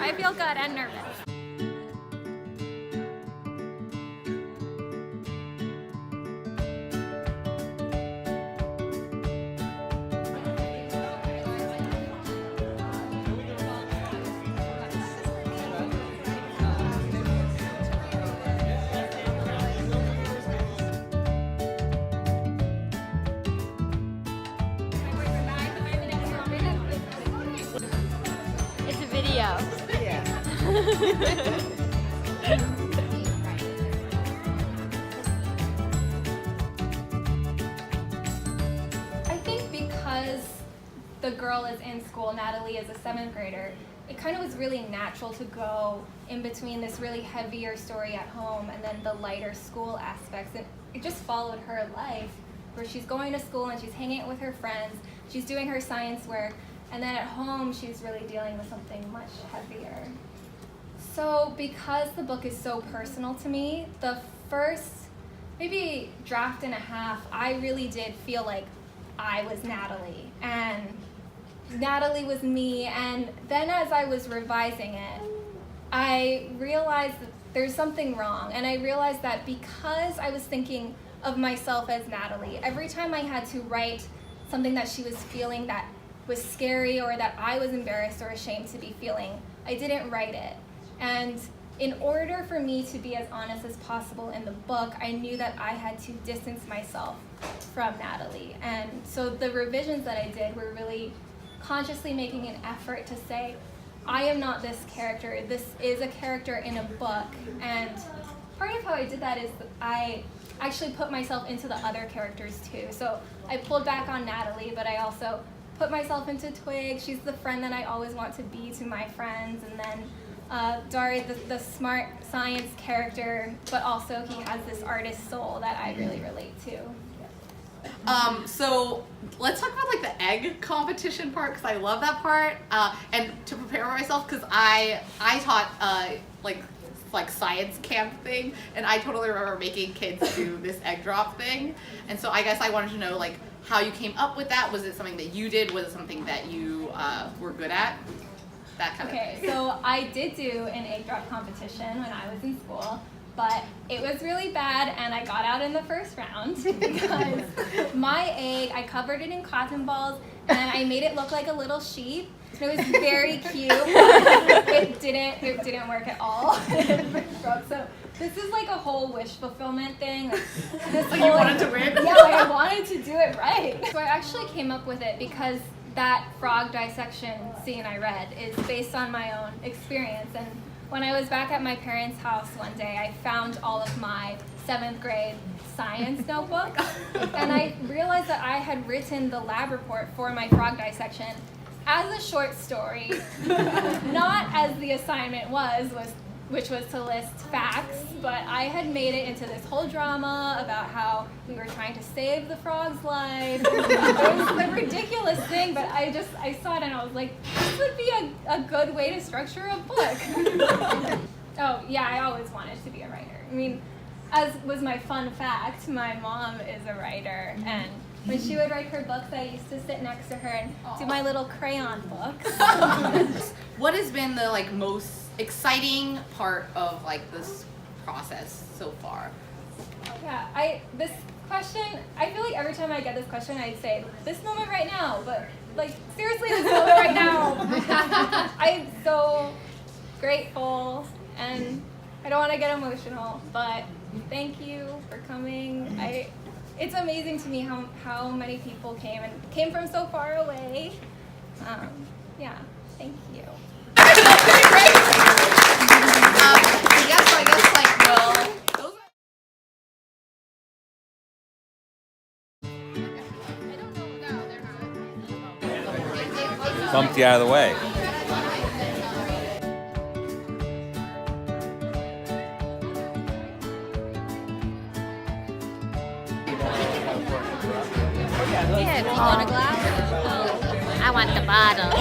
I feel good and nervous. It's a video. Yeah. I think because the girl is in school, Natalie is a 7th grader, it kind of was really natural to go in between this really heavier story at home and then the lighter school aspects. And it just followed her life, where she's going to school and she's hanging out with her friends, she's doing her science work, and then at home she's really dealing with something much heavier. So because the book is so personal to me, the first maybe draft and a half, I really did feel like I was Natalie and Natalie was me. And then as I was revising it, I realized that there's something wrong. And I realized that because I was thinking of myself as Natalie, every time I had to write something that she was feeling that was scary or that I was embarrassed or ashamed to be feeling, I didn't write it. And in order for me to be as honest as possible in the book, I knew that I had to distance myself from Natalie. And so the revisions that I did were really consciously making an effort to say, I am not this character. This is a character in a book. And part of how I did that is that I actually put myself into the other characters too. So I pulled back on Natalie, but I also put myself into Twig. She's the friend that I always want to be to my friends. And then Dari, the smart science character, but also he has this artist soul that I really relate to. So let's talk about like the egg competition part, because I love that part. And to prepare myself, because I taught like science camp thing, and I totally remember making kids do this egg drop thing. And so I guess I wanted to know like how you came up with that. Was it something that you did? Was it something that you were good at? That kind of thing. Okay, so I did do an egg drop competition when I was in school, but it was really bad and I got out in the first round because my egg, I covered it in cotton balls and I made it look like a little sheep. It was very cute, but it didn't work at all. It broke. So this is like a whole wish fulfillment thing. Like you wanted to win? Yeah, like I wanted to do it right. So I actually came up with it because that frog dissection scene I read is based on my own experience. And when I was back at my parents' house one day, I found all of my 7th grade science notebooks, and I realized that I had written the lab report for my frog dissection as a short story, not as the assignment which was to list facts, but I had made it into this whole drama about how we were trying to save the frog's life. It was a ridiculous thing, but I saw it and I was like, this would be a good way to structure a book. Oh yeah, I always wanted to be a writer. I mean, as was my fun fact, my mom is a writer, and when she would write her books, I used to sit next to her and do my little crayon books. What has been the like most exciting part of like this process so far? Yeah, this question, I feel like every time I get this question, I'd say, this moment right now, but like seriously, this moment right now. I'm so grateful, and I don't want to get emotional, but thank you for coming. It's amazing to me how many people came from so far away. Yeah, thank you. I guess like, well, bumped you out of the way. Yeah, do you want a glass? I want the bottle.